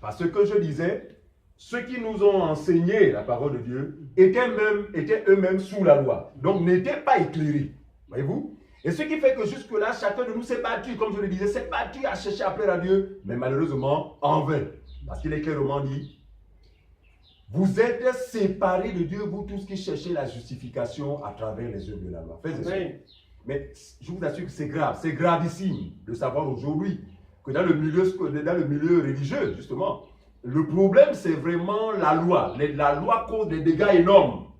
Parce que je disais, ceux qui nous ont enseigné la parole de Dieu étaient eux-mêmes sous la loi. Donc n'étaient pas éclairés. Voyez-vous? Et ce qui fait que jusque-là, chacun de nous s'est battu, comme je le disais, s'est battu à chercher à plaire à Dieu, mais malheureusement en vain. Parce qu'il est clairement dit, vous êtes séparés de Dieu, vous tous qui cherchez la justification à travers les œuvres de la loi. Mais je vous assure que c'est gravissime de savoir aujourd'hui que dans le milieu religieux, justement, le problème c'est vraiment la loi. La loi cause des dégâts énormes.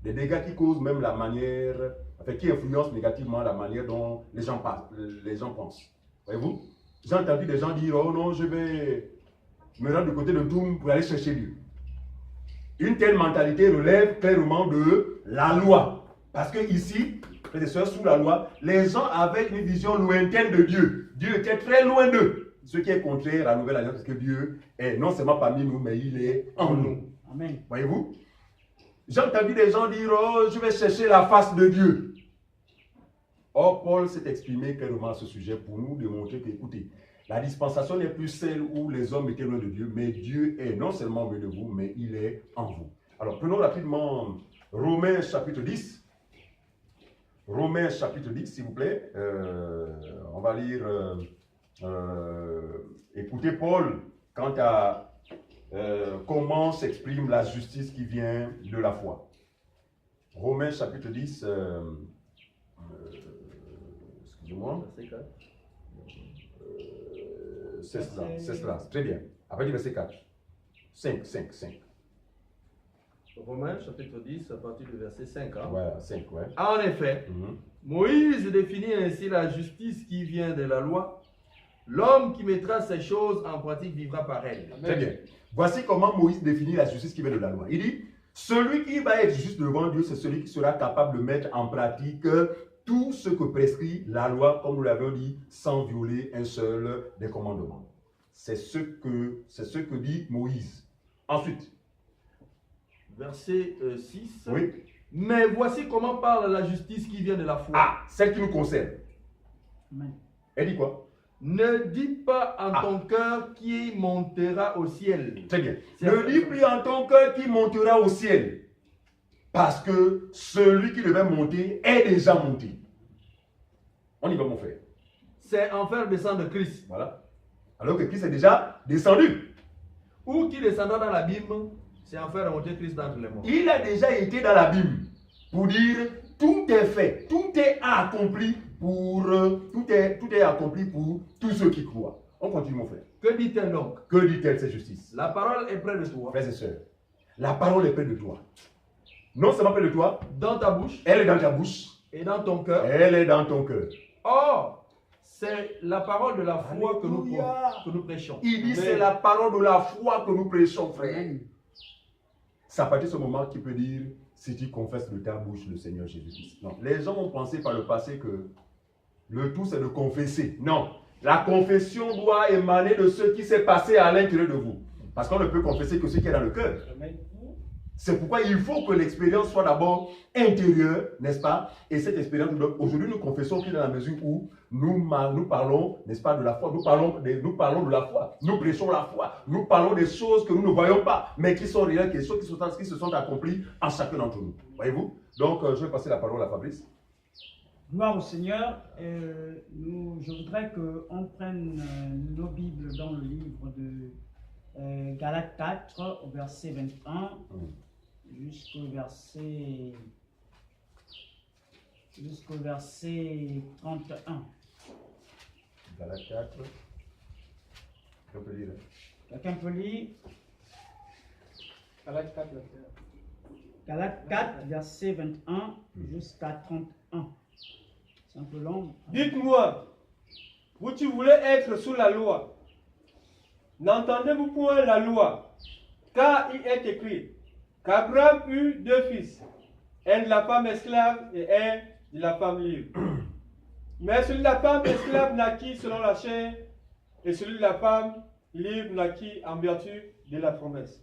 Des dégâts qui causent même la manière, enfin qui influencent négativement la manière dont les gens pensent. Voyez-vous? J'ai entendu des gens dire, oh non, je vais me rendre du côté de Toum pour aller chercher Dieu. Une telle mentalité relève clairement de la loi. Parce que ici, frères et sœurs, sous la loi, les gens avaient une vision lointaine de Dieu. Dieu était très loin d'eux. Ce qui est contraire à la nouvelle alliance, parce que Dieu est non seulement parmi nous, mais il est en nous. Amen. Voyez-vous? J'ai entendu des gens dire, oh, je vais chercher la face de Dieu. Or, Paul s'est exprimé clairement à ce sujet pour nous démontrer que, écoutez, la dispensation n'est plus celle où les hommes étaient loin de Dieu, mais Dieu est non seulement au milieu de vous, mais il est en vous. Alors, prenons rapidement Romains chapitre 10. Romains chapitre 10, s'il vous plaît. On va lire, écoutez Paul, quant à comment s'exprime la justice qui vient de la foi. Romains chapitre 10, excusez-moi. C'est cela, très bien. Après, verset 4. 5. Romains chapitre 10, à partir du verset 5. Hein? Voilà, 5, ouais. En effet, Moïse définit ainsi la justice qui vient de la loi. L'homme qui mettra ces choses en pratique vivra par elle. Très bien. Voici comment Moïse définit la justice qui vient de la loi. Il dit, celui qui va être juste devant Dieu, c'est celui qui sera capable de mettre en pratique tout ce que prescrit la loi, comme nous l'avons dit, sans violer un seul des commandements. C'est ce que dit Moïse. Ensuite. Verset 6. Oui. Mais voici comment parle la justice qui vient de la foi. Ah, celle qui nous concerne. Amen. Elle dit quoi? Ne dis pas en ton cœur qui montera au ciel. Très bien. Ne dis plus en ton cœur qui montera au ciel. Parce que celui qui devait monter est déjà monté. On y va, mon frère. C'est en faire descendre Christ. Voilà. Alors que Christ est déjà descendu. Ou qui descendra dans l'abîme, c'est en faire monter Christ d'entre les morts. Il a déjà été dans l'abîme pour dire tout est fait, tout est accompli pour tout est accompli pour tous ceux qui croient. On continue, mon frère. Que dit-elle donc? Que dit-elle, cette justice? La parole est près de toi. Frères et sœurs, la parole est près de toi. Non seulement près de toi, dans ta bouche. Elle est dans ta bouche. Et dans ton cœur. Elle est dans ton cœur. Or, c'est la parole de la foi que nous prêchons. Il dit c'est la parole de la foi que nous prêchons, frère. C'est à partir de ce moment qu'il peut dire si tu confesses de ta bouche le Seigneur Jésus-Christ. Non, les gens ont pensé par le passé que le tout c'est de confesser. Non, la confession doit émaner de ce qui s'est passé à l'intérieur de vous. Parce qu'on ne peut confesser que ce qui est dans le cœur. C'est pourquoi il faut que l'expérience soit d'abord intérieure, n'est-ce pas? Et cette expérience, aujourd'hui nous confessons qu'il est dans la mesure où nous parlons, n'est-ce pas, de la foi. Nous parlons de la foi. Nous prêchons la foi. Nous parlons des choses que nous ne voyons pas, mais qui sont réelles, qui se sont accomplies en chacun d'entre nous. Voyez-vous? Donc, je vais passer la parole à Fabrice. Gloire au Seigneur. Je voudrais qu'on prenne nos Bibles dans le livre de Galates 4, au verset 21, jusqu'au verset 31. Galates 4. On peut lire. Quelqu'un peut lire? Galates 4, Galates 4, verset 21 jusqu'à 31. C'est un peu long. Dites-moi, vous qui voulez être sous la loi, n'entendez-vous point la loi? Car il est écrit qu'Abraham eut deux fils, un de la femme esclave et un de la femme libre. Mais celui de la femme esclave naquit selon la chair, et celui de la femme libre naquit en vertu de la promesse.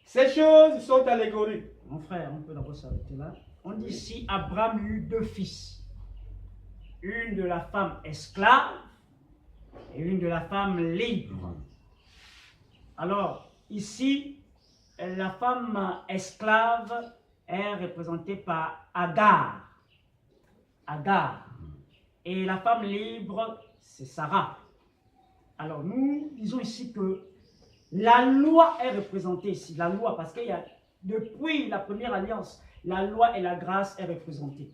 Ces choses sont allégoriques. Mon frère, on peut d'abord s'arrêter là. On dit ici Abraham eut deux fils, une de la femme esclave et une de la femme libre. Alors, ici, la femme esclave est représentée par Agar. Agar. Et la femme libre, c'est Sarah. Alors, nous disons ici que la loi est représentée ici. La loi, parce qu'il y a, depuis la première alliance, la loi et la grâce est représentée.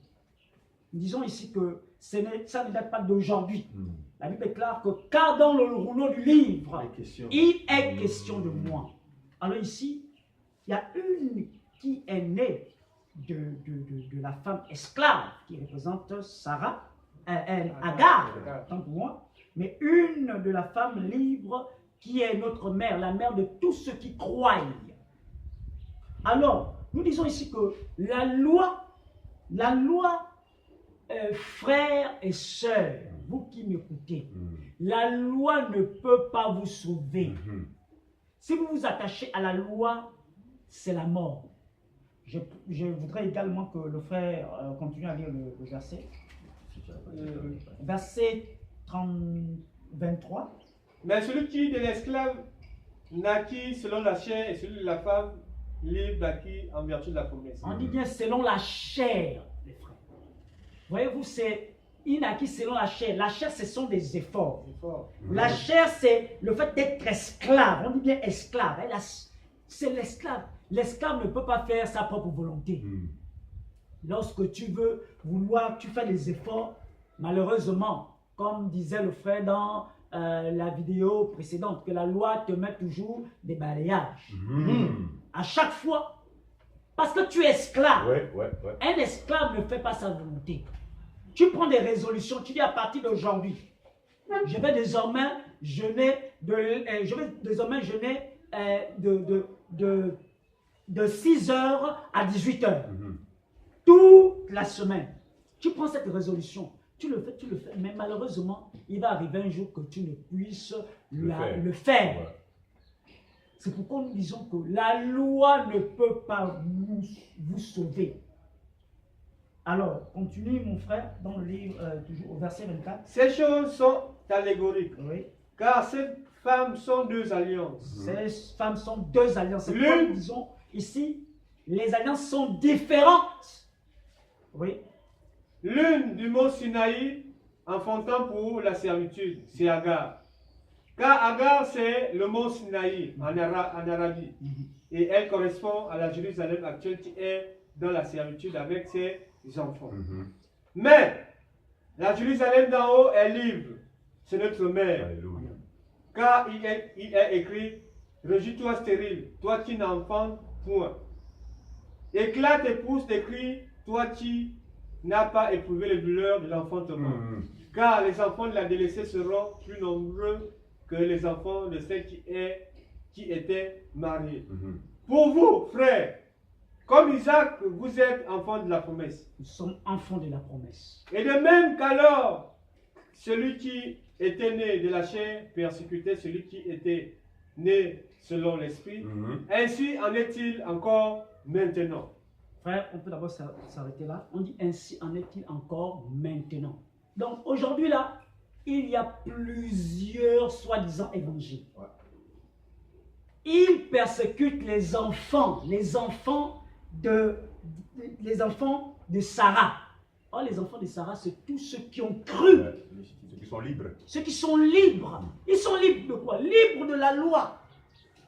Nous disons ici que ça ne date pas d'aujourd'hui. La Bible déclare que car dans le rouleau du livre, il est question de moi. Alors ici, il y a une qui est née de la femme esclave qui représente Sarah, Agar, tant pour moi, mais une de la femme libre qui est notre mère, la mère de tous ceux qui croient. Alors, nous disons ici que la loi, frères et sœurs, vous qui m'écoutez, la loi ne peut pas vous sauver. Si vous vous attachez à la loi, c'est la mort. Je voudrais également que le frère continue à lire le verset. Verset 23. Mais celui qui de l'esclave naquit selon la chair et celui de la femme libre naquit en vertu de la promesse. On dit bien selon la chair, les frères. Voyez-vous, il naquit selon la chair. La chair, ce sont des efforts. La chair, c'est le fait d'être esclave. On dit bien esclave. C'est l'esclave. L'esclave ne peut pas faire sa propre volonté. Lorsque tu veux vouloir, tu fais des efforts, malheureusement, comme disait le frère dans la vidéo précédente, que la loi te met toujours des balayages. À chaque fois, parce que tu es esclave. Un esclave ne fait pas sa volonté. Tu prends des résolutions, tu dis à partir d'aujourd'hui, je vais désormais jeûner de 6h à 18h. Toute la semaine. Tu prends cette résolution, tu le fais, mais malheureusement, il va arriver un jour que tu ne puisses le faire. C'est pourquoi nous disons que la loi ne peut pas vous sauver. Alors, continue mon frère dans le livre, toujours au verset 24. Ces choses sont allégoriques, Oui. car ces femmes sont deux alliances. Ces femmes sont deux alliances. C'est pourquoi nous disons ici, les alliances sont différentes. Oui. L'une du mont Sinaï, enfantant pour la servitude, c'est Agar. Car Agar, c'est le mont Sinaï en Arabie. Et elle correspond à la Jérusalem actuelle qui est dans la servitude avec ses enfants. Mais la Jérusalem d'en haut est libre. C'est notre mère. Alléluia. Car il est écrit, régis-toi stérile, toi qui n'enfantes point. Éclate et pousse des cris, toi qui n'as pas éprouvé les douleurs de l'enfantement. Car les enfants de la délaissée seront plus nombreux que les enfants de celle qui étaient mariés. Pour vous, frères, comme Isaac, vous êtes enfants de la promesse. Nous sommes enfants de la promesse. Et de même qu'alors, celui qui était né de la chair persécutait celui qui était né selon l'esprit, ainsi en est-il encore maintenant. Frère, on peut d'abord s'arrêter là. On dit ainsi en est-il encore maintenant. Donc aujourd'hui là, il y a plusieurs soi-disant évangiles. Ils persécutent les enfants de Sarah. Or, les enfants de Sarah, c'est tous ceux qui ont cru. Ceux qui sont libres. Ceux qui sont libres. Ils sont libres de quoi? Libres de la loi.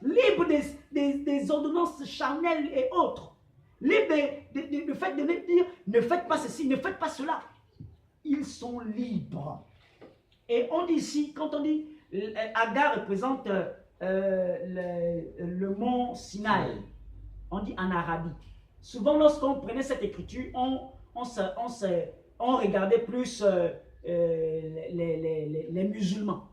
Libres des ordonnances charnelles et autres. Libres du fait de ne dire ne faites pas ceci, ne faites pas cela. Ils sont libres. Et on dit ici, quand on dit Agar représente le mont Sinaï, on dit en Arabie. Souvent, lorsqu'on prenait cette écriture, on regardait plus les musulmans.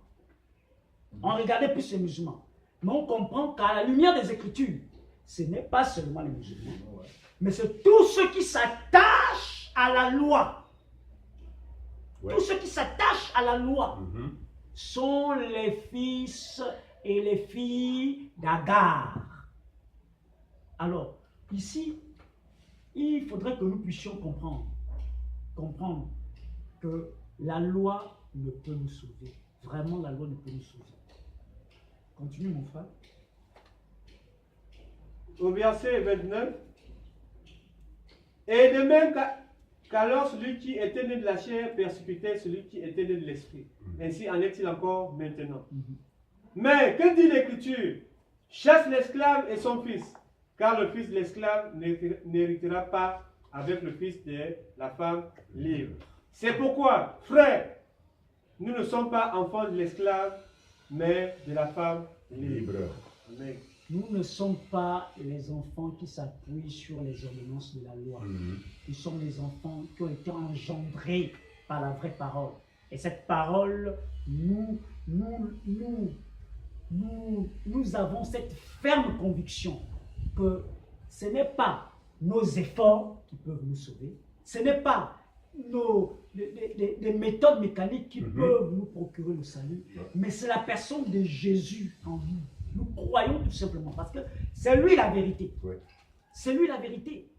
On regardait plus les musulmans. Mais on comprend qu'à la lumière des Écritures, ce n'est pas seulement les musulmans, mais c'est tous ceux qui s'attachent à la loi. Tous ceux qui s'attachent à la loi sont les fils et les filles d'Agar. Alors, ici, il faudrait que nous puissions comprendre que la loi ne peut nous sauver. Vraiment, la loi ne peut nous sauver. Continue, mon frère. au verset 29. Et de même qu'alors celui qui était né de la chair persécutait celui qui était né de l'esprit. Ainsi en est-il encore maintenant. Mais que dit l'Écriture? Chasse l'esclave et son fils, car le fils de l'esclave n'héritera pas avec le fils de la femme libre. C'est pourquoi, frères, nous ne sommes pas enfants de l'esclave, mais de la femme libre. Amen. Nous ne sommes pas les enfants qui s'appuient sur les ordonnances de la loi. Nous sommes les enfants qui ont été engendrés par la vraie parole. Et cette parole, nous avons cette ferme conviction que ce n'est pas nos efforts qui peuvent nous sauver, ce n'est pas des méthodes mécaniques qui peuvent nous procurer le salut, mais c'est la personne de Jésus en nous. Nous croyons tout simplement parce que c'est lui la vérité. Oui. C'est lui la vérité.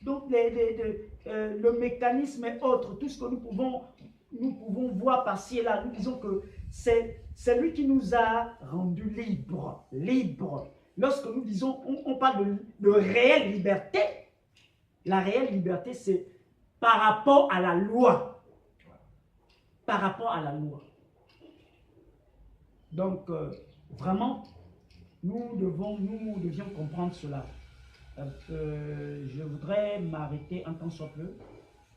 Donc le mécanisme et autres, tout ce que nous pouvons voir par-ci et là, nous disons que c'est lui qui nous a rendus libres. Libres. Lorsque nous disons, on parle de réelle liberté, la réelle liberté c'est par rapport à la loi. Par rapport à la loi. Donc, vraiment, nous devions comprendre cela. Je voudrais m'arrêter un temps soit peu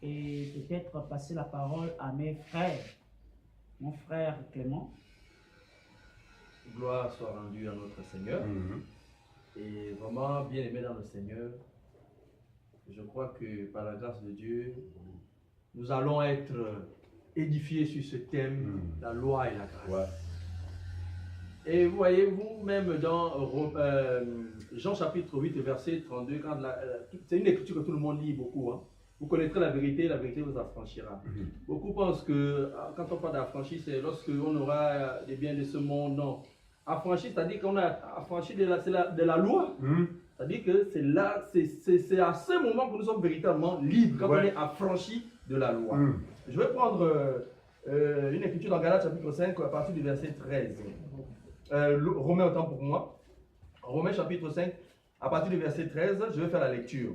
et peut-être passer la parole à mes frères. Mon frère Clément. Gloire soit rendue à notre Seigneur. Et vraiment, bien aimé dans le Seigneur, je crois que par la grâce de Dieu, nous allons être édifiés sur ce thème, la loi et la grâce. Ouais. Et vous voyez, vous-même dans Jean chapitre 8, verset 32, c'est une écriture que tout le monde lit beaucoup. Hein. Vous connaîtrez la vérité vous affranchira. Beaucoup pensent que quand on parle d'affranchi, c'est lorsque on aura des biens de ce monde. Non. Affranchi, c'est-à-dire qu'on a affranchi de la loi. C'est-à-dire que c'est à ce moment que nous sommes véritablement libres, quand on est affranchi de la loi. Je vais prendre une écriture dans Galates chapitre 5 à partir du verset 13. Romains autant pour moi. Romains chapitre 5 à partir du verset 13, je vais faire la lecture.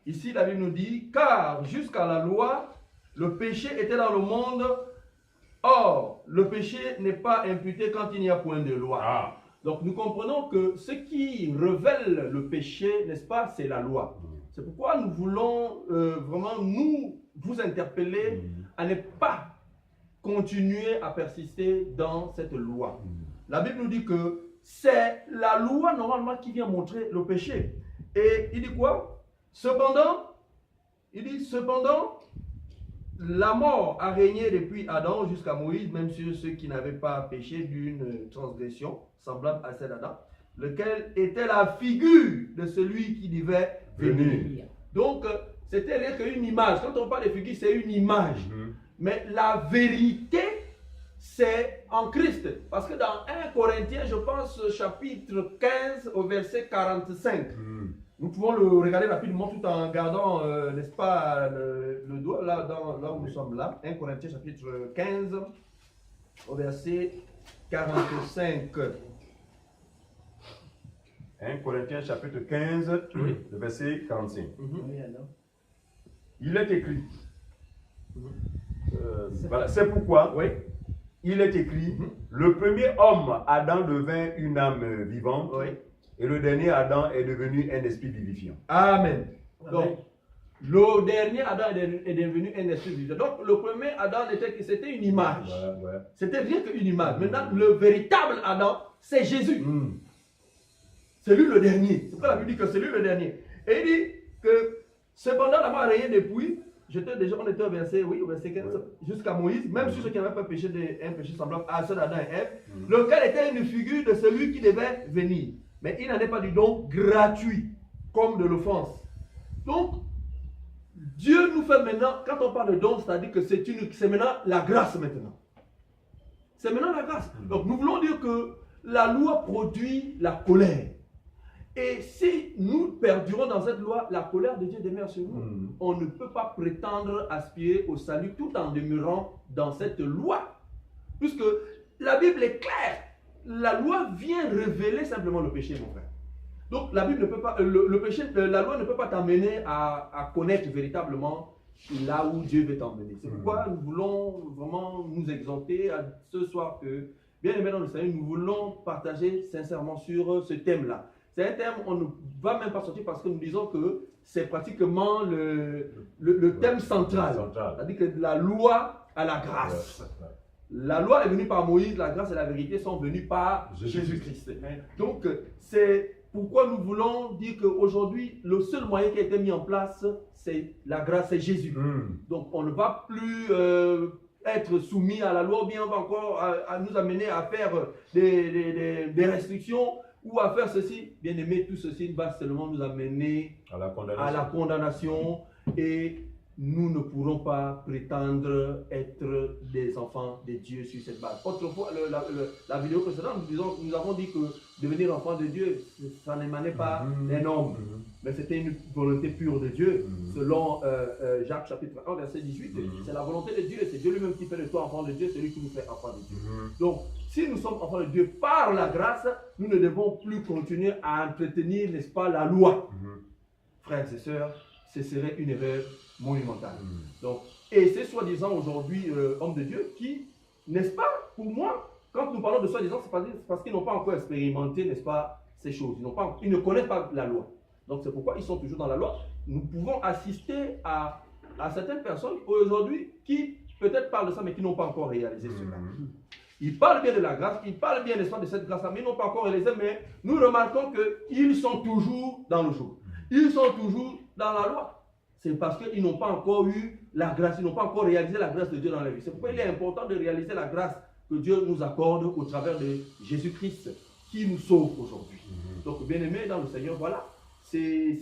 Ici, la Bible nous dit, car jusqu'à la loi, le péché était dans le monde. Or, le péché n'est pas imputé quand il n'y a point de loi. Donc, nous comprenons que ce qui révèle le péché, n'est-ce pas, c'est la loi. C'est pourquoi nous voulons vraiment vous interpeller à ne pas continuer à persister dans cette loi. La Bible nous dit que c'est la loi normalement qui vient montrer le péché. Et il dit quoi? Cependant, la mort a régné depuis Adam jusqu'à Moïse, même sur ceux qui n'avaient pas péché d'une transgression semblable à celle d'Adam, lequel était la figure de celui qui devait venir. Donc, c'était rien qu'une image. Quand on parle de figure, c'est une image. Mais la vérité, c'est en Christ. Parce que dans 1 Corinthiens, je pense, chapitre 15, au verset 45, nous pouvons le regarder rapidement tout en gardant, n'est-ce pas, le doigt là où nous sommes là. 1 Corinthiens chapitre 15 au verset 45. 1 Corinthiens chapitre 15, le verset 45. Il est écrit. Voilà, c'est pourquoi il est écrit, le premier homme, Adam, devint une âme vivante. Et le dernier Adam est devenu un esprit vivifiant. Amen. Donc, le dernier Adam est devenu un esprit vivifiant. Donc, le premier Adam, c'était une image. C'était rien qu'une image. Maintenant, le véritable Adam, c'est Jésus. C'est lui le dernier. C'est pourquoi la Bible dit que c'est lui le dernier. Et il dit que, cependant, la mort a régné depuis, on était au verset 15, jusqu'à Moïse, même sur ceux qui n'avaient pas péché un péché semblable à ceux d'Adam et Ève, lequel était une figure de celui qui devait venir. Mais il n'en est pas du don gratuit, comme de l'offense. Donc, Dieu nous fait maintenant, quand on parle de don, c'est-à-dire que c'est maintenant la grâce maintenant. C'est maintenant la grâce. Donc, nous voulons dire que la loi produit la colère. Et si nous perdurons dans cette loi, la colère de Dieu demeure sur nous. On ne peut pas prétendre aspirer au salut tout en demeurant dans cette loi. Puisque la Bible est claire. La loi vient révéler simplement le péché, mon frère. Donc la Bible ne peut pas, le péché, la loi ne peut pas t'amener à connaître véritablement là où Dieu veut t'emmener. C'est pourquoi nous voulons vraiment nous exhorter à ce soir que, bien aimé dans le Seigneur, nous voulons partager sincèrement sur ce thème-là. C'est un thème, on ne va même pas sortir parce que nous disons que c'est pratiquement le thème central. C'est-à-dire que la loi à la grâce. La loi est venue par Moïse, la grâce et la vérité sont venues par Jésus-Christ. Donc, c'est pourquoi nous voulons dire qu'aujourd'hui, le seul moyen qui a été mis en place, c'est la grâce, c'est Jésus. Donc, on ne va plus être soumis à la loi, ou bien on va encore à nous amener à faire des restrictions ou à faire ceci. Bien aimé, tout ceci va seulement nous amener à la condamnation et nous ne pourrons pas prétendre être des enfants de Dieu sur cette base. Autrefois, la vidéo précédente, nous avons dit que devenir enfant de Dieu, ça n'émanait pas d'un homme, mais c'était une volonté pure de Dieu. Selon Jacques chapitre 1, verset 18, c'est la volonté de Dieu, c'est Dieu lui-même qui fait de toi enfant de Dieu, c'est lui qui nous fait enfant de Dieu. Donc, si nous sommes enfants de Dieu par la grâce, nous ne devons plus continuer à entretenir, n'est-ce pas, la loi. Frères et sœurs, ce serait une erreur monumentale. Donc, et c'est soi-disant aujourd'hui hommes de Dieu qui, n'est-ce pas, pour moi, quand nous parlons de soi-disant, c'est parce qu'ils n'ont pas encore expérimenté, n'est-ce pas, ces choses. Ils ne connaissent pas la loi. Donc c'est pourquoi ils sont toujours dans la loi. Nous pouvons assister à certaines personnes aujourd'hui qui peut-être parlent de ça, mais qui n'ont pas encore réalisé cela. Ils parlent bien de la grâce, ils parlent bien, n'est-ce pas, de cette grâce-là, mais ils n'ont pas encore réalisé, mais nous remarquons qu'ils sont toujours dans le jour. Ils sont toujours dans la loi. C'est parce qu'ils n'ont pas encore eu la grâce, ils n'ont pas encore réalisé la grâce de Dieu dans leur vie. C'est pourquoi il est important de réaliser la grâce que Dieu nous accorde au travers de Jésus-Christ qui nous sauve aujourd'hui. Donc, bien aimé dans le Seigneur, voilà, c'est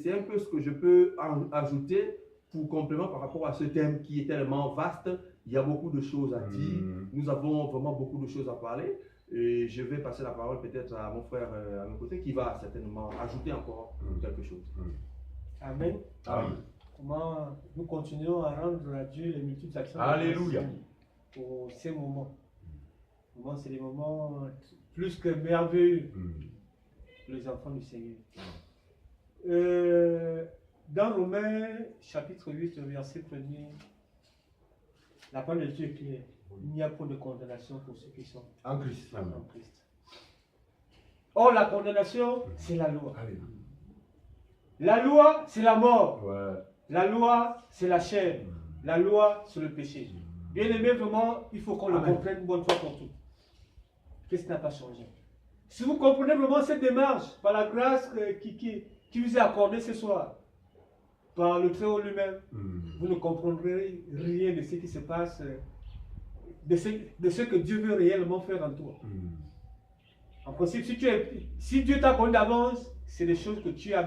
un peu ce que je peux ajouter pour complément par rapport à ce thème qui est tellement vaste. Il y a beaucoup de choses à dire. Nous avons vraiment beaucoup de choses à parler. Et je vais passer la parole peut-être à mon frère à mes côtés qui va certainement ajouter encore quelque chose. Amen. Amen. Comment nous continuons à rendre à Dieu les multiples actions. Alléluia. Pour ces moments. C'est des moments plus que merveilleux pour les enfants du Seigneur. Dans Romains chapitre 8, verset 1er, la parole de Dieu est claire. Il n'y a pas de condamnation pour ceux qui sont en Christ. en Christ. Or, la condamnation, c'est la loi. Alléluia. La loi, c'est la mort. Ouais. La loi, c'est la chair. La loi, c'est le péché. Bien aimé, vraiment, il faut qu'on le comprenne une bonne fois pour toutes. Qu'est-ce qui n'a pas changé? Si vous comprenez vraiment cette démarche, par la grâce qui vous est accordée ce soir, par le Très-Haut lui-même, vous ne comprendrez rien de ce qui se passe, de ce que Dieu veut réellement faire en toi. En principe, si Dieu t'a connu d'avance, c'est des choses que tu as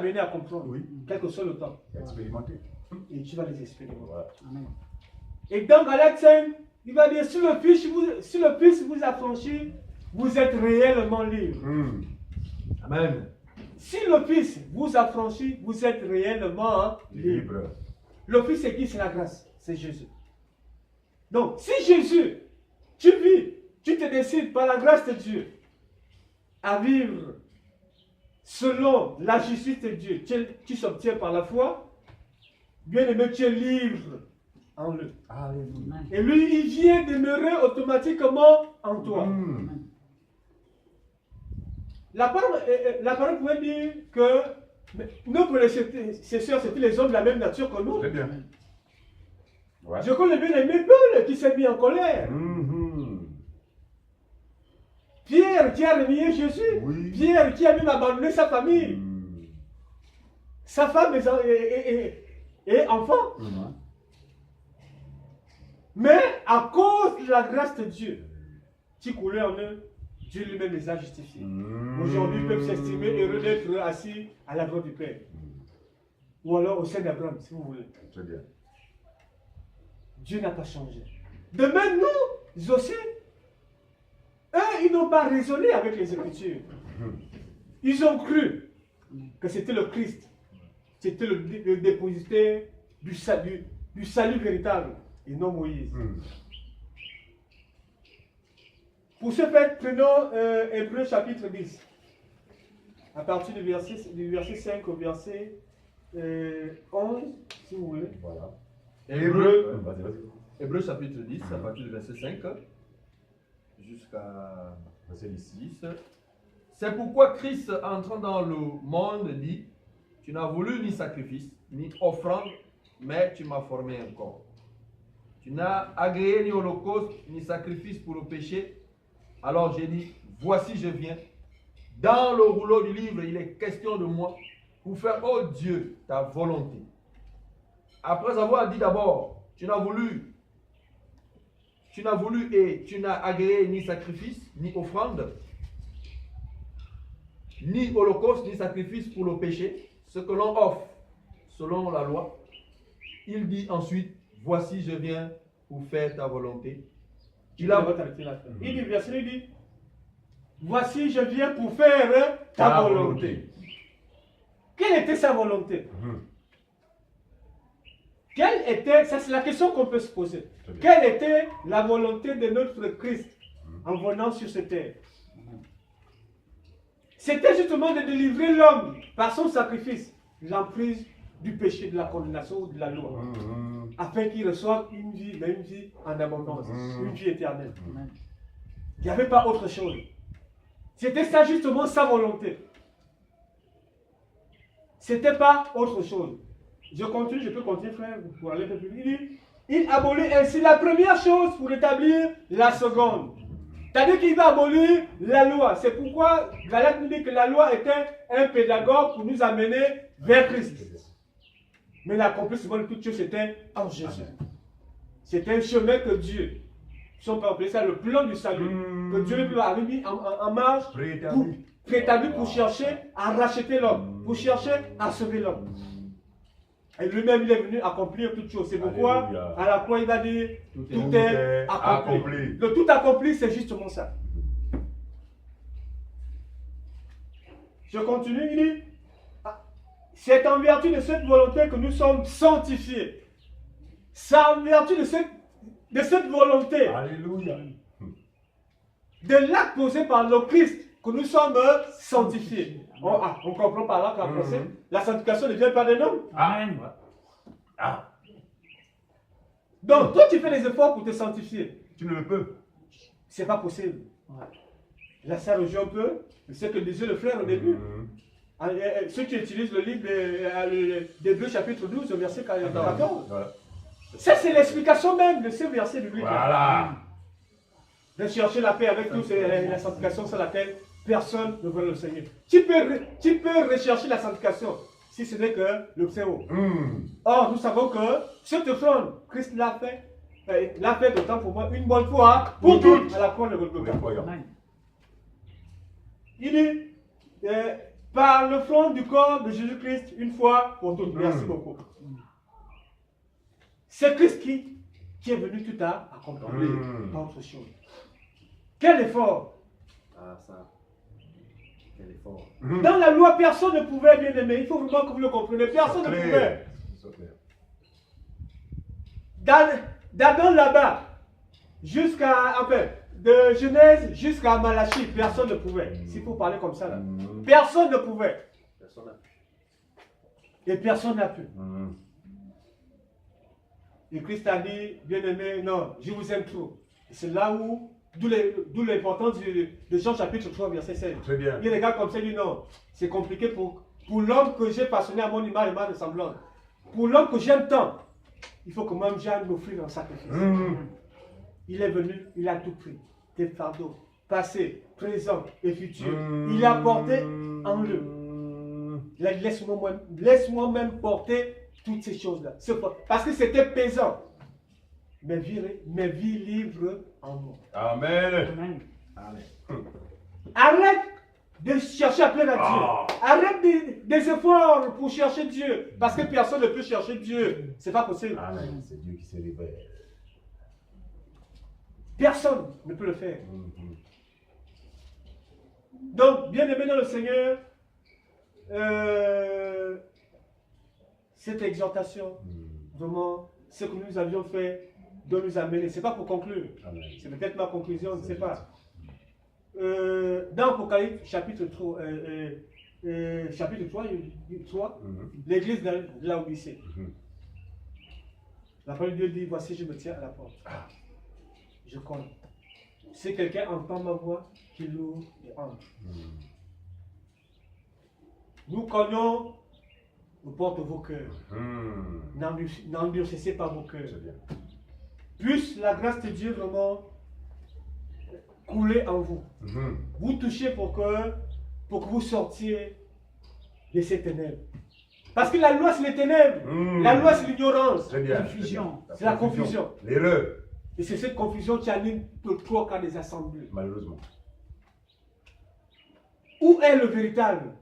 mené à comprendre, quel que soit le temps. Expérimenter. Et tu vas les expérimenter. Amen. Et dans Galates 5, il va dire, si le Fils vous a franchi, vous êtes réellement libre. Amen. Si le Fils vous a franchi, vous êtes réellement libre. Le Fils, c'est qui? C'est la grâce. C'est Jésus. Donc, si Jésus, tu vis, tu te décides par la grâce de Dieu à vivre selon la justice de Dieu, tu s'obtiens par la foi, bien aimé, tu es libre en lui. Alléluia. Et lui, il vient demeurer automatiquement en toi. La parole pouvait dire que nos prédécesseurs, c'était les hommes de la même nature que nous. Très bien. Ouais. Je connais bien aimé Paul qui s'est mis en colère. Pierre qui a renié Jésus. Oui. Pierre qui a même abandonné sa famille. Sa femme et enfants. Mais à cause de la grâce de Dieu qui coulait en eux, Dieu lui-même les a justifiés. Aujourd'hui, ils peuvent s'estimer heureux d'être assis à la droite du Père. Ou alors au sein d'Abraham, si vous voulez. Très bien. Dieu n'a pas changé. De même, nous aussi, eux, ils n'ont pas raisonné avec les Écritures. Ils ont cru que c'était le Christ. C'était le dépositaire du salut véritable, et non Moïse. Pour ce fait, prenons Hébreux chapitre 10. À partir du verset 5 au verset 11, si vous voulez. Voilà. Hébreux, Vas-y, vas-y. Hébreux chapitre 10, à partir du verset 5 jusqu'à Verset 10. 10. C'est pourquoi Christ, entrant dans le monde, dit, tu n'as voulu ni sacrifice, ni offrande, mais tu m'as formé un corps. Tu n'as agréé ni holocauste, ni sacrifice pour le péché. Alors j'ai dit, voici je viens. Dans le rouleau du livre, il est question de moi pour faire, oh Dieu, ta volonté. Après avoir dit d'abord, tu n'as voulu et tu n'as agréé ni sacrifice, ni offrande, ni holocauste, ni sacrifice pour le péché, ce que l'on offre selon la loi. Il dit ensuite, voici je viens pour faire ta volonté. Il dit, verset, il dit, voici je viens pour faire ta volonté. Quelle était sa volonté? Quelle était, ça c'est la question qu'on peut se poser. Quelle était la volonté de notre Christ en venant sur cette terre? C'était justement de délivrer l'homme par son sacrifice, l'emprise du péché, de la condamnation ou de la loi, afin qu'il reçoive une vie, mais une vie en abondance, une vie éternelle. Il n'y avait pas autre chose. C'était ça justement sa volonté. C'était pas autre chose. Je continue, je peux continuer, frère, pour aller un peu plus vite. Il abolit ainsi la première chose pour établir la seconde. C'est-à-dire qu'il va abolir la loi. C'est pourquoi Galate nous dit que la loi était un pédagogue pour nous amener vers Christ. Mais l'accomplissement de toutes choses, c'était en Jésus. C'était un chemin que Dieu, si on peut appeler ça le plan du salut, que Dieu avait mis en marche, préétabli pour chercher à racheter l'homme, pour chercher à sauver l'homme. Et lui-même, il est venu accomplir toutes choses. C'est pourquoi, à la croix, il va dire, tout est accompli. Le tout accompli, c'est justement ça. Je continue, il dit, c'est en vertu de cette volonté que nous sommes sanctifiés. C'est en vertu de cette volonté, Alléluia. de l'acte posé par le Christ, que nous sommes sanctifiés. On comprend par là qu'en français, la sanctification ne vient pas d'un homme. Amen. Donc, toi, tu fais des efforts pour te sanctifier. Tu ne le peux. C'est pas possible. La sœur Jean peut, c'est que disait le frère au début. Ceux qui utilisent le livre d'Hébreux chapitre 12, verset 14. Ça, c'est l'explication même de ce verset biblique. Voilà. De chercher la paix avec nous, c'est la sanctification sur laquelle personne ne veut le Seigneur. Tu peux rechercher la sanctification si ce n'est que le Seigneur. Or, nous savons que cette offrande, Christ l'a fait d'autant pour moi une bonne fois pour toutes à la croix de Golgotha. Il dit, par le front du corps de Jésus-Christ, une fois pour toutes. Merci beaucoup. C'est Christ qui est venu tout à accomplir, pas autre chose. Quel effort! Ah, ça. Quel effort. Dans la loi, personne ne pouvait bien aimer. Il faut vraiment que vous le compreniez. Personne ne pouvait. D'Adam là-bas, de Genèse jusqu'à Malachie, personne ne pouvait. S'il faut parler comme ça là. Personne ne pouvait. Personne n'a pu. Et personne n'a pu. Et Christ a dit, bien-aimé, non, je vous aime trop. Et c'est là où, d'où l'importance de Jean chapitre 3, verset 16. Très bien. Il regarde comme ça, il dit non, c'est compliqué pour l'homme que j'ai passionné à mon image et ma ressemblance. Pour l'homme que j'aime tant, il faut que même j'aille m'offrir un sacrifice. Il est venu, il a tout pris. Tes fardeaux, passé, présent et futur. Il a porté en lui. Laisse-moi même porter toutes ces choses-là. Parce que c'était pesant. Mes vies livrent en moi. Amen. Amen. Arrête de chercher à plaire à Dieu. Arrête des efforts pour chercher Dieu. Parce que personne ne peut chercher Dieu. C'est pas possible. Amen. C'est Dieu qui se révèle. Personne ne peut le faire. Donc, bien aimé dans le Seigneur, cette exhortation, vraiment, ce que nous avions fait, doit nous amener. Ce n'est pas pour conclure. C'est peut-être ma conclusion, je ne sais pas. dans Apocalypse chapitre 3, l'église de Laodicée. La parole de Dieu dit, voici je me tiens à la porte. Je cogne. Si quelqu'un entend ma voix, qu'il ouvre et entre. Nous cognons aux portes de vos cœurs. N'endurcissez pas vos cœurs. Puisse la grâce de Dieu vraiment couler en vous. Vous touchez pour que vous sortiez de ces ténèbres. Parce que la loi c'est les ténèbres. La loi c'est l'ignorance. Confusion. C'est la confusion. L'erreur. Et c'est cette confusion qui anime le trois quarts des assemblées. Malheureusement. Où est le véritable?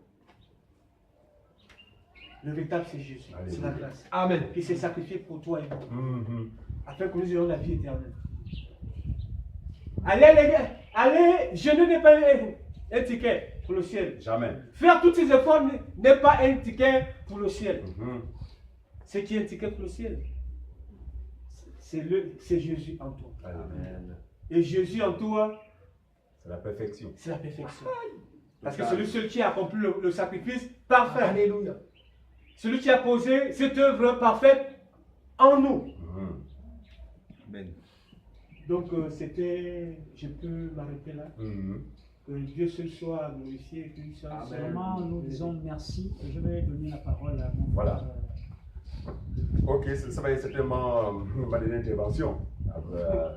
Le véritable c'est Jésus. Alléluia. C'est la grâce. Amen. Qui s'est sacrifié pour toi et moi. Afin que nous ayons la vie éternelle. Allez les gars, allez, jeûner n'est pas un ticket pour le ciel. Jamais. Faire tous ces efforts n'est pas un ticket pour le ciel. Ce qui est un ticket pour le ciel, c'est Jésus en toi. Amen. Et Jésus en toi, C'est la perfection. c'est la perfection. Parce que c'est le seul qui a accompli le sacrifice parfait. Alléluia. Celui qui a posé cette œuvre parfaite en nous. Amen. Donc je peux m'arrêter là. Que Dieu seul soit glorifié et que soit Vraiment, nous disons merci. Et je vais donner la parole à mon Voilà. frère. Ok, ça va être certainement ma dernière intervention.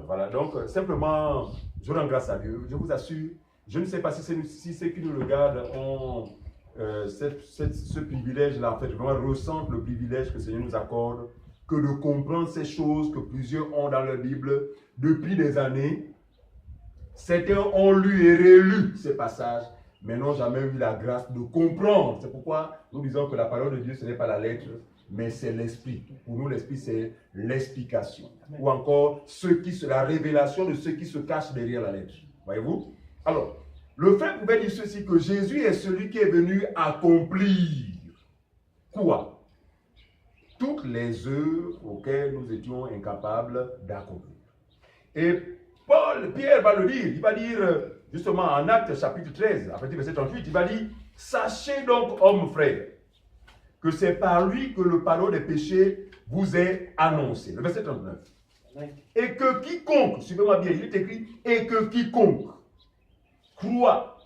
Voilà, donc simplement, je rends grâce à Dieu. Je vous assure, je ne sais pas si ceux qui nous regardent ont ce privilège-là, en fait, vraiment ressentent le privilège que le Seigneur nous accorde, que de comprendre ces choses que plusieurs ont dans leur Bible depuis des années. Certains ont lu et relu ces passages, mais n'ont jamais eu la grâce de comprendre. C'est pourquoi nous disons que la parole de Dieu, ce n'est pas la lettre, mais c'est l'esprit. Pour nous, l'esprit, c'est l'explication. Ou encore, la révélation de ce qui se cache derrière la lettre. Voyez-vous? Alors, le frère pouvait dire ceci, que Jésus est celui qui est venu accomplir quoi? Toutes les œuvres auxquelles nous étions incapables d'accomplir. Et Pierre va le dire, il va dire justement en Actes chapitre 13, à partir du verset 38, il va dire, sachez donc, hommes frères, que c'est par lui que le pardon des péchés vous est annoncé. Le verset 39. Et que quiconque, suivez-moi bien, il est écrit, et que quiconque croit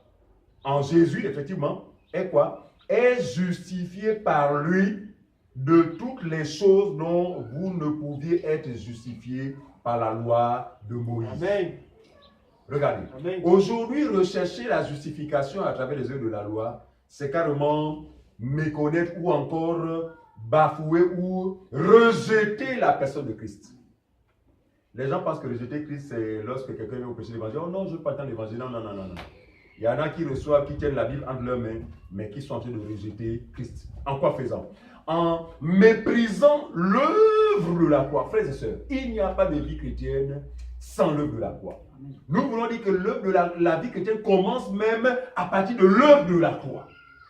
en Jésus, effectivement, est quoi? Est justifié par lui de toutes les choses dont vous ne pouviez être justifiés par la loi de Moïse. Amen. Regardez. Amen. Aujourd'hui, rechercher la justification à travers les œuvres de la loi, c'est carrément méconnaître ou encore bafouer ou rejeter la personne de Christ. Les gens pensent que rejeter Christ, c'est lorsque quelqu'un vient au péché l'évangile. Oh non, je ne veux pas attendre l'évangile. Non. Il y en a qui reçoivent, qui tiennent la Bible entre leurs mains, mais qui sont en train de rejeter Christ. En quoi faisant? En méprisant l'œuvre de la croix. Frères et sœurs, il n'y a pas de vie chrétienne sans l'œuvre de la croix. Nous voulons dire que l'œuvre de la vie chrétienne commence même à partir de l'œuvre de la croix.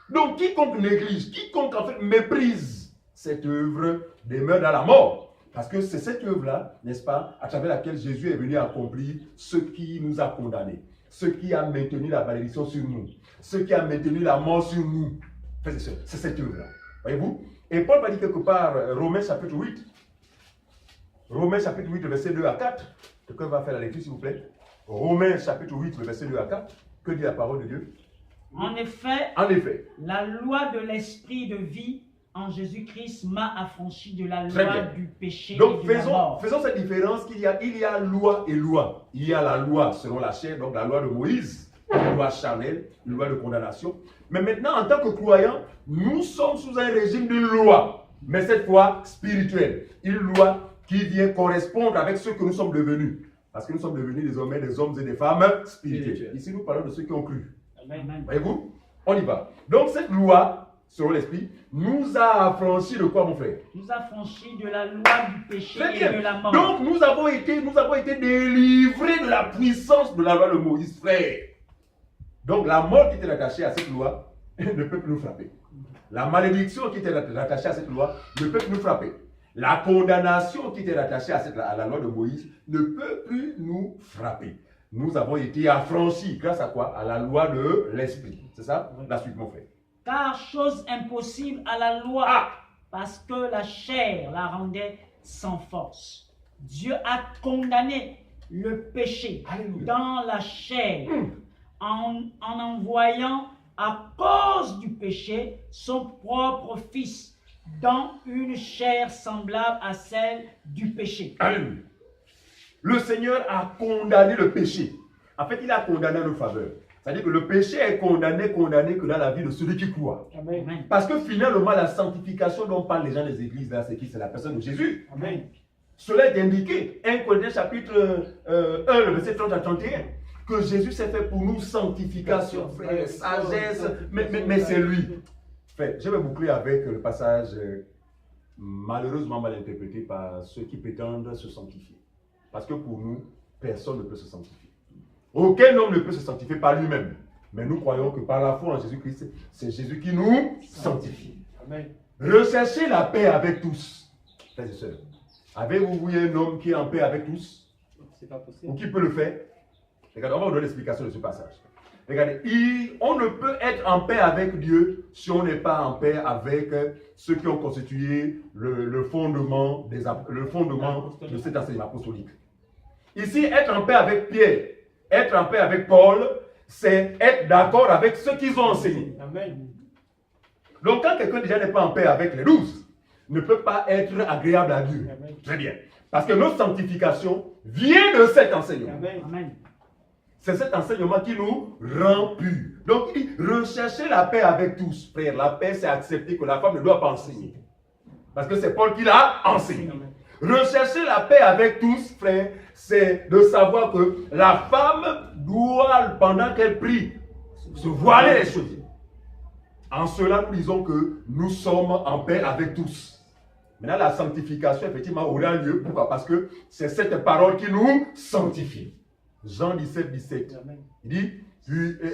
Donc, quiconque néglige, quiconque en fait méprise cette œuvre demeure dans la mort. Parce que c'est cette œuvre-là, n'est-ce pas, à travers laquelle Jésus est venu accomplir ce qui nous a condamnés, ce qui a maintenu la malédiction sur nous, ce qui a maintenu la mort sur nous. C'est cette œuvre-là. Voyez-vous? Et Paul va dire quelque part, Romains chapitre 8, Romains chapitre 8, verset 2 à 4. Quelqu'un va faire la lecture, s'il vous plaît. Romains chapitre 8, verset 2 à 4. Que dit la parole de Dieu? En effet, la loi de l'esprit de vie en Jésus-Christ m'a affranchi de la loi du péché donc, et de la mort. faisons cette différence qu'il y a loi et loi. Il y a la loi selon la chair, donc la loi de Moïse, une loi charnelle, une loi de condamnation. Mais maintenant, en tant que croyants, nous sommes sous un régime d'une loi, mais cette fois spirituelle. Une loi qui vient correspondre avec ce que nous sommes devenus. Parce que nous sommes devenus désormais des hommes et des femmes spirituels. Ici, nous parlons de ceux qui ont cru. Amen. Voyez-vous? On y va. Donc, cette loi, selon l'esprit, nous a affranchis de quoi, mon frère? Nous affranchis de la loi du péché Très et bien. de la mort. Donc, nous avons été délivrés de la puissance de la loi de Moïse, frère. Donc, la mort qui était attachée à cette loi ne peut plus nous frapper. La malédiction qui était attachée à cette loi ne peut plus nous frapper. La condamnation qui était attachée à la loi de Moïse ne peut plus nous frapper. nous avons été affranchis. Grâce à quoi? À la loi de l'esprit. C'est ça? La suite, mon frère. Car chose impossible à la loi, Ah! parce que la chair la rendait sans force. Dieu a condamné le péché Alléluia. dans la chair en envoyant à cause du péché son propre Fils dans une chair semblable à celle du péché. Alléluia. Le Seigneur a condamné le péché. En fait, il a condamné en notre faveur. C'est-à-dire que le péché est condamné que dans la vie de celui qui croit. Amen. Amen. Parce que finalement, la sanctification dont parlent les gens des églises, là, c'est qui? C'est la personne de Jésus. Amen. Cela est indiqué. 1 Corinthiens chapitre 1, le verset 30 à 31. Que Jésus s'est fait pour nous sanctification, frère, sagesse, mais c'est lui. Frère, je vais boucler avec le passage malheureusement mal interprété par ceux qui prétendent se sanctifier. Parce que pour nous, personne ne peut se sanctifier. Aucun homme ne peut se sanctifier par lui-même. Mais nous croyons que par la foi en Jésus-Christ, c'est Jésus qui nous sanctifie. Amen. Recherchez la paix avec tous. Frères et sœurs, avez-vous vu un homme qui est en paix avec tous? C'est pas possible. Ou qui peut le faire? Regardez, on va vous donner l'explication de ce passage. Regardez, on ne peut être en paix avec Dieu si on n'est pas en paix avec ceux qui ont constitué le fondement de cet enseignement apostolique. Ici, être en paix avec Pierre, être en paix avec Paul, c'est être d'accord avec ce qu'ils ont enseigné. Amen. Donc, quand quelqu'un déjà n'est pas en paix avec les 12, ne peut pas être agréable à Dieu. Amen. Très bien. Parce que notre sanctification vient de cet enseignement. Amen. Amen. C'est cet enseignement qui nous rend purs. Donc, il dit, recherchez la paix avec tous. Frère, la paix, c'est accepter que la femme ne doit pas enseigner. Parce que c'est Paul qui l'a enseigné. Amen. Rechercher la paix avec tous, frère, c'est de savoir que la femme doit, pendant qu'elle prie, se voiler les cheveux. En cela, nous disons que nous sommes en paix avec tous. Maintenant, la sanctification, effectivement, aura lieu. Pourquoi? Parce que c'est cette parole qui nous sanctifie. Jean 17, 17. Amen. Il dit,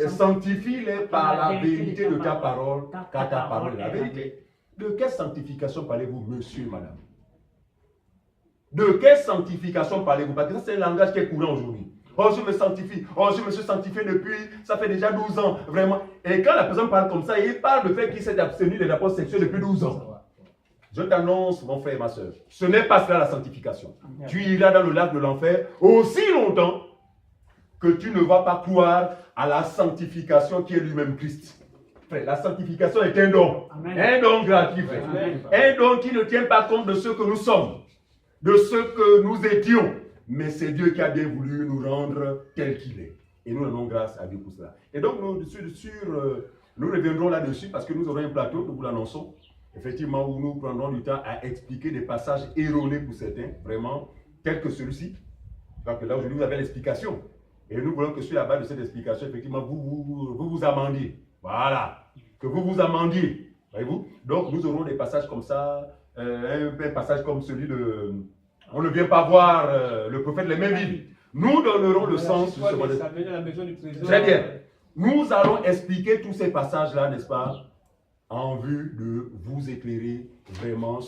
sanctifie-les par la vérité de ta parole, car ta parole est la vérité. De quelle sanctification parlez-vous, monsieur, madame? De quelle sanctification parlez-vous? Parce que ça, c'est un langage qui est courant aujourd'hui. Oh, je me sanctifie. Oh, je me suis sanctifié depuis, ça fait déjà 12 ans, vraiment. Et quand la personne parle comme ça, il parle du fait qu'il s'est abstenu des rapports sexuels depuis 12 ans. Je t'annonce, mon frère et ma soeur, ce n'est pas cela la sanctification. Tu iras dans le lac de l'enfer aussi longtemps que tu ne vas pas croire à la sanctification qui est lui-même Christ. Frère, la sanctification est un don. Amen. Un don gratuit, frère. Amen. Un don qui ne tient pas compte de ce que nous sommes, de ce que nous étions. Mais c'est Dieu qui a bien voulu nous rendre tel qu'il est. Et nous rendons grâce à Dieu pour cela. Et donc, nous reviendrons là-dessus parce que nous aurons un plateau, nous vous l'annonçons. Effectivement, où nous prendrons du temps à expliquer des passages erronés pour certains, vraiment, tels que celui-ci. Donc là, aujourd'hui, vous avez l'explication. Et nous voulons que sur la base de cette explication, effectivement, vous amendiez. Voilà. Que vous amendiez. Voyez-vous? Donc, nous aurons des passages comme ça, un passage comme celui de... On ne vient pas voir le prophète les mains vides. Nous donnerons le sens. Ça venait à la maison du trésor. Très bien. Nous allons expliquer tous ces passages-là, n'est-ce pas, en vue de vous éclairer vraiment,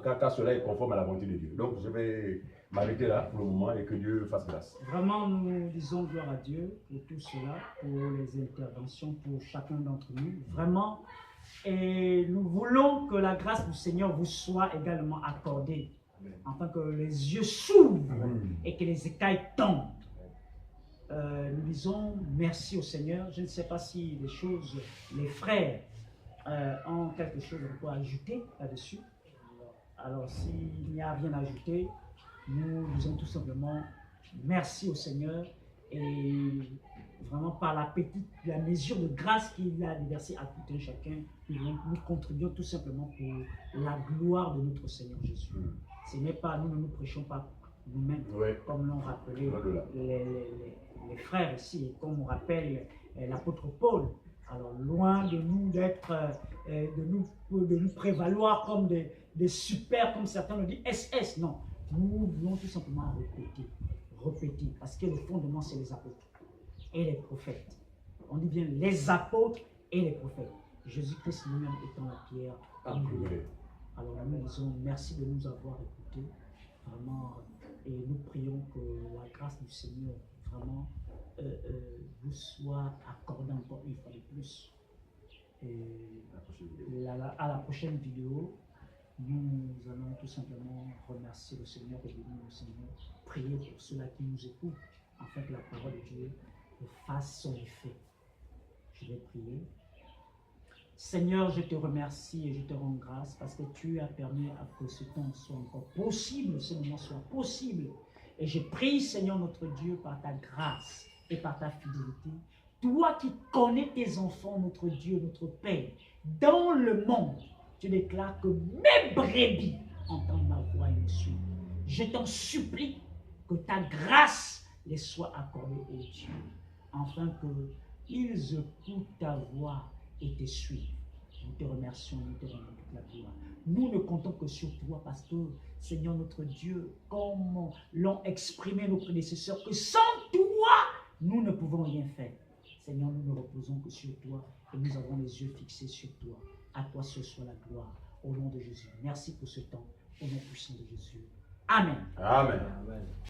car cela est conforme à la volonté de Dieu. Donc, je vais m'arrêter là pour le moment et que Dieu fasse grâce. Vraiment, nous disons gloire à Dieu pour tout cela, pour les interventions, pour chacun d'entre nous. Vraiment. Et nous voulons que la grâce du Seigneur vous soit également accordée. Afin que les yeux s'ouvrent et que les écailles tombent. Nous disons merci au Seigneur. Je ne sais pas si les frères ont quelque chose à ajouter là-dessus. Alors, s'il n'y a rien à ajouter, nous disons tout simplement merci au Seigneur et vraiment par la mesure de grâce qu'il a déversée à tout un chacun, nous contribuons tout simplement pour la gloire de notre Seigneur Jésus. Ce n'est pas, nous ne nous prêchons pas nous-mêmes, comme l'ont rappelé les frères ici, et comme on rappelle l'apôtre Paul. Alors, loin de nous d'être, de nous prévaloir comme des super, comme certains le disent, SS, non. Nous voulons tout simplement répéter, parce que le fondement, c'est les apôtres et les prophètes. On dit bien les apôtres et les prophètes. Jésus-Christ lui-même étant la pierre angulaire. Alors nous disons merci de nous avoir écoutés, vraiment, et nous prions que la grâce du Seigneur vraiment vous soit accordé encore une fois de plus. Et à la prochaine vidéo, nous allons tout simplement remercier le Seigneur et bénir le Seigneur, prier pour ceux-là qui nous écoutent, afin que la parole de Dieu fasse son effet. Je vais prier. Seigneur, je te remercie et je te rends grâce parce que tu as permis à que ce temps soit encore possible, ce moment soit possible. Et je prie, Seigneur notre Dieu, par ta grâce et par ta fidélité, toi qui connais tes enfants, notre Dieu, notre Père, dans le monde, tu déclares que mes brebis entendent ma voix et me suivent. Je t'en supplie que ta grâce les soit accordée, ô Dieu, afin qu'ils écoutent ta voix et te suivent. Nous te remercions, nous te rendons toute la gloire. Nous ne comptons que sur toi parce que, Seigneur notre Dieu, comme l'ont exprimé nos prédécesseurs, que sans toi, nous ne pouvons rien faire. Seigneur, nous ne reposons que sur toi et nous avons les yeux fixés sur toi. À toi ce soit la gloire. Au nom de Jésus. Merci pour ce temps. Au nom puissant de Jésus. Amen. Amen. Amen.